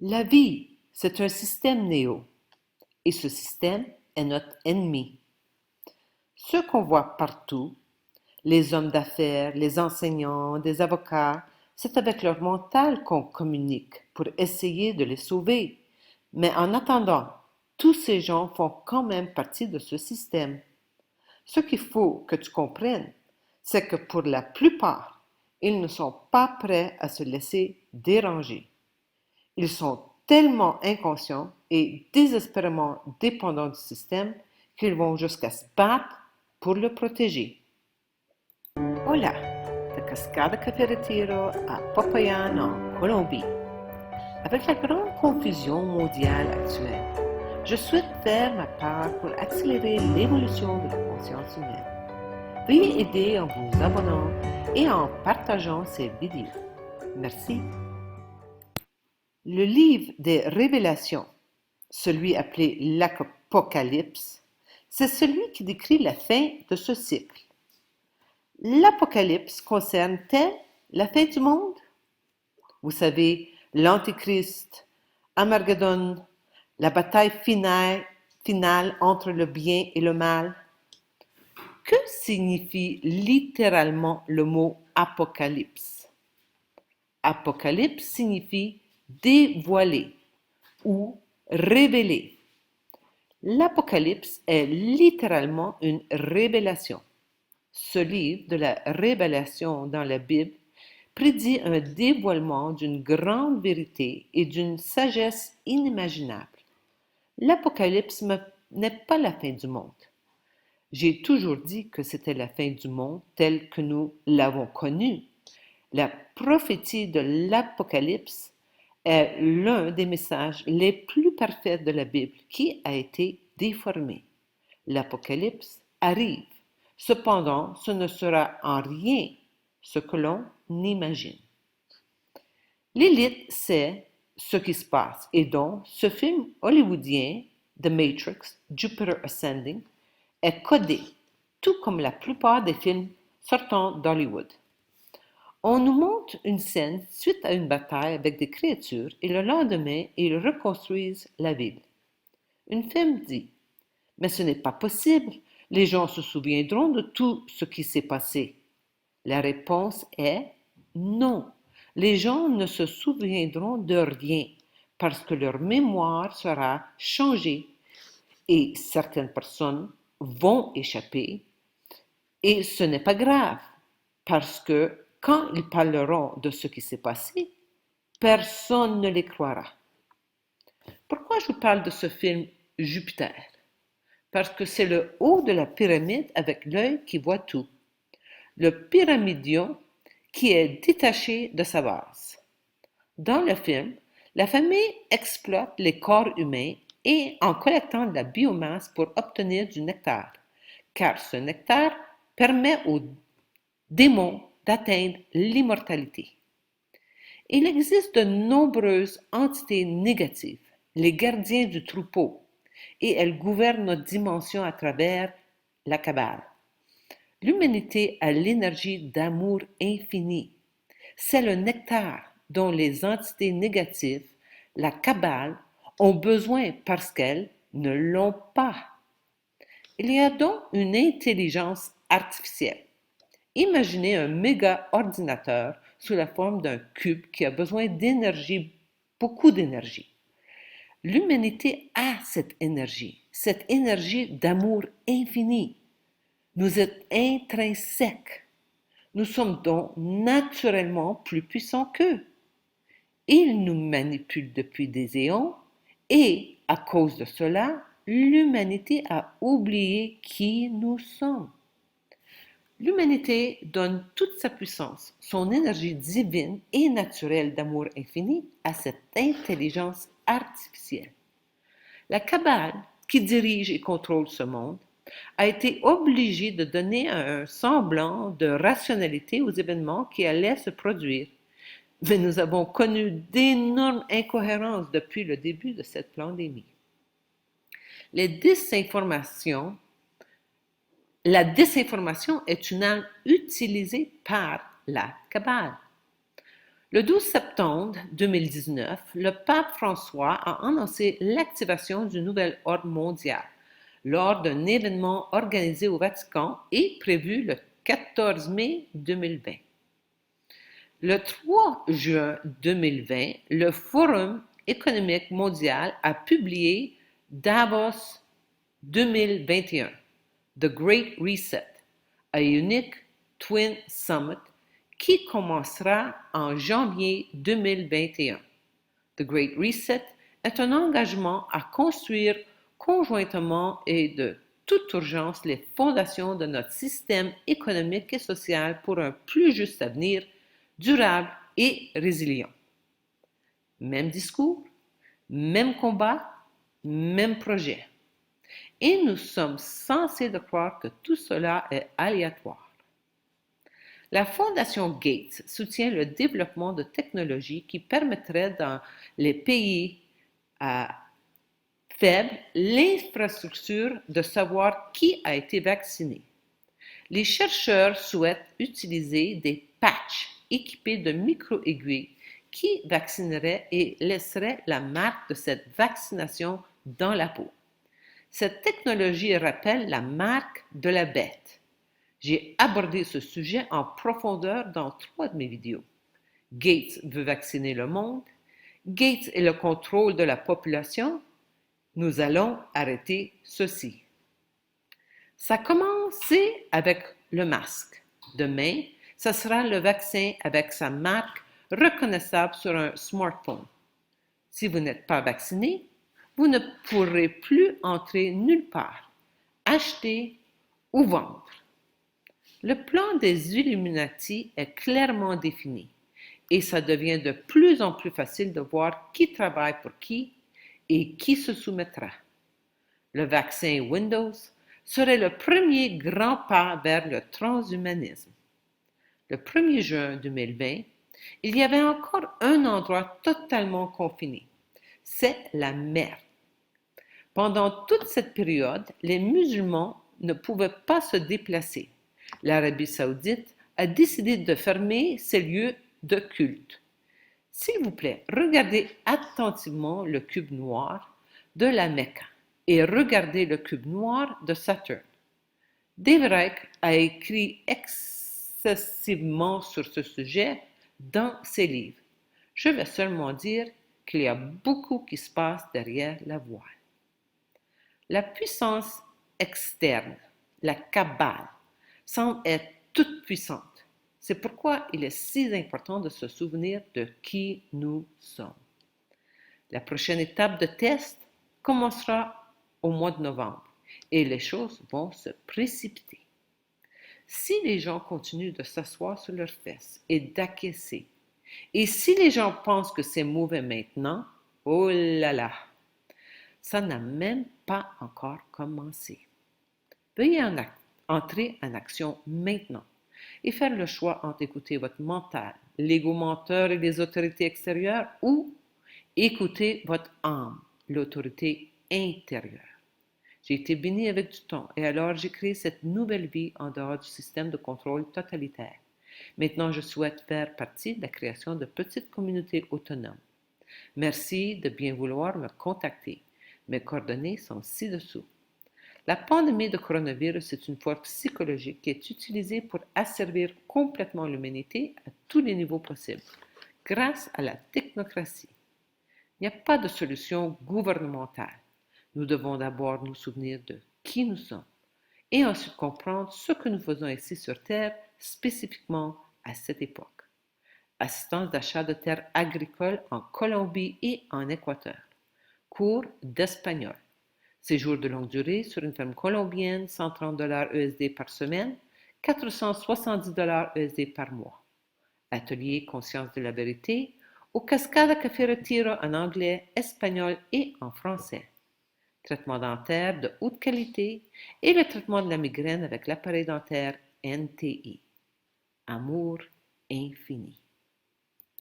La vie, c'est un système néo, et ce système est notre ennemi. Ceux qu'on voit partout, les hommes d'affaires, les enseignants, des avocats, c'est avec leur mental qu'on communique pour essayer de les sauver. Mais en attendant, tous ces gens font quand même partie de ce système. Ce qu'il faut que tu comprennes, c'est que pour la plupart, ils ne sont pas prêts à se laisser déranger. Ils sont tellement inconscients et désespérément dépendants du système qu'ils vont jusqu'à se battre pour le protéger. Hola, de Cascada Café Retiro à Popayan en Colombie. Avec la grande confusion mondiale actuelle, je souhaite faire ma part pour accélérer l'évolution de la conscience humaine. Veuillez aider en vous abonnant et en partageant ces vidéos. Merci. Le livre des Révélations, celui appelé l'Apocalypse, c'est celui qui décrit la fin de ce cycle. L'Apocalypse concerne-t-elle la fin du monde? Vous savez, l'Antéchrist, Armageddon, la bataille finale entre le bien et le mal. Que signifie littéralement le mot apocalypse? Apocalypse signifie dévoiler ou révéler. L'Apocalypse est littéralement une révélation. Ce livre de la révélation dans la Bible prédit un dévoilement d'une grande vérité et d'une sagesse inimaginable. L'Apocalypse n'est pas la fin du monde. J'ai toujours dit que c'était la fin du monde tel que nous l'avons connu. La prophétie de l'Apocalypse est l'un des messages les plus parfaits de la Bible qui a été déformé. L'Apocalypse arrive. Cependant, ce ne sera en rien ce que l'on imagine. L'élite sait ce qui se passe et donc ce film hollywoodien, The Matrix, Jupiter Ascending, est codé, tout comme la plupart des films sortant d'Hollywood. On nous montre une scène suite à une bataille avec des créatures et le lendemain, ils reconstruisent la ville. Une femme dit, mais ce n'est pas possible, les gens se souviendront de tout ce qui s'est passé. La réponse est non, les gens ne se souviendront de rien parce que leur mémoire sera changée et certaines personnes vont échapper et ce n'est pas grave parce que quand ils parleront de ce qui s'est passé, personne ne les croira. Pourquoi je vous parle de ce film Jupiter? Parce que c'est le haut de la pyramide avec l'œil qui voit tout. Le pyramidion qui est détaché de sa base. Dans le film, la famille exploite les corps humains et en collectant de la biomasse pour obtenir du nectar, car ce nectar permet aux démons d'atteindre l'immortalité. Il existe de nombreuses entités négatives, les gardiens du troupeau, et elles gouvernent notre dimension à travers la Kabbale. L'humanité a l'énergie d'amour infini. C'est le nectar dont les entités négatives, la Kabbale, ont besoin parce qu'elles ne l'ont pas. Il y a donc une intelligence artificielle. Imaginez un méga ordinateur sous la forme d'un cube qui a besoin d'énergie, beaucoup d'énergie. L'humanité a cette énergie d'amour infini. Nous êtes intrinsèques. Nous sommes donc naturellement plus puissants qu'eux. Ils nous manipulent depuis des éons et, à cause de cela, l'humanité a oublié qui nous sommes. L'humanité donne toute sa puissance, son énergie divine et naturelle d'amour infini à cette intelligence artificielle. La Kabbale, qui dirige et contrôle ce monde, a été obligée de donner un semblant de rationalité aux événements qui allaient se produire. Mais nous avons connu d'énormes incohérences depuis le début de cette pandémie. La désinformation est une arme utilisée par la Kabbale. Le 12 septembre 2019, le pape François a annoncé l'activation du nouvel ordre mondial lors d'un événement organisé au Vatican et prévu le 14 mai 2020. Le 3 juin 2020, le Forum économique mondial a publié Davos 2021, The Great Reset, a unique Twin Summit qui commencera en janvier 2021. The Great Reset est un engagement à construire conjointement et de toute urgence les fondations de notre système économique et social pour un plus juste avenir, durable et résilient. Même discours, même combat, même projet. Et nous sommes censés de croire que tout cela est aléatoire. La Fondation Gates soutient le développement de technologies qui permettraient dans les pays faibles l'infrastructure de savoir qui a été vacciné. Les chercheurs souhaitent utiliser des patchs équipés de micro-aiguilles qui vaccineraient et laisseraient la marque de cette vaccination dans la peau. Cette technologie rappelle la marque de la bête. J'ai abordé ce sujet en profondeur dans 3 de mes vidéos. Gates veut vacciner le monde. Gates et le contrôle de la population. Nous allons arrêter ceci. Ça a commencé avec le masque. Demain, ce sera le vaccin avec sa marque reconnaissable sur un smartphone. Si vous n'êtes pas vacciné, vous ne pourrez plus entrer nulle part, acheter ou vendre. Le plan des Illuminati est clairement défini et ça devient de plus en plus facile de voir qui travaille pour qui et qui se soumettra. Le vaccin Windows serait le premier grand pas vers le transhumanisme. Le 1er juin 2020, il y avait encore un endroit totalement confiné. C'est la mer. Pendant toute cette période, les musulmans ne pouvaient pas se déplacer. L'Arabie saoudite a décidé de fermer ses lieux de culte. S'il vous plaît, regardez attentivement le cube noir de la Mecque et regardez le cube noir de Saturne. Dave Reich a écrit excessivement sur ce sujet dans ses livres. Je vais seulement dire qu'il y a beaucoup qui se passe derrière la voile. La puissance externe, la cabale, semble être toute puissante. C'est pourquoi il est si important de se souvenir de qui nous sommes. La prochaine étape de test commencera au mois de novembre et les choses vont se précipiter. Si les gens continuent de s'asseoir sur leurs fesses et d'acquiescer, et si les gens pensent que c'est mauvais maintenant, oh là là, ça n'a même pas encore commencé. Veuillez entrer en action maintenant et faire le choix entre écouter votre mental, l'ego menteur et les autorités extérieures ou écouter votre âme, l'autorité intérieure. J'ai été béni avec du temps et alors j'ai créé cette nouvelle vie en dehors du système de contrôle totalitaire. Maintenant, je souhaite faire partie de la création de petites communautés autonomes. Merci de bien vouloir me contacter. Mes coordonnées sont ci-dessous. La pandémie de coronavirus est une force psychologique qui est utilisée pour asservir complètement l'humanité à tous les niveaux possibles, grâce à la technocratie. Il n'y a pas de solution gouvernementale. Nous devons d'abord nous souvenir de qui nous sommes et ensuite comprendre ce que nous faisons ici sur Terre spécifiquement à cette époque. Assistance d'achat de terres agricoles en Colombie et en Équateur. Cours d'espagnol. Séjour de longue durée sur une ferme colombienne, 130 $ USD par semaine, 470 $ USD par mois. Atelier Conscience de la vérité au Cascada Café Retiro en anglais, espagnol et en français. Traitement dentaire de haute qualité et le traitement de la migraine avec l'appareil dentaire NTI. Amour infini.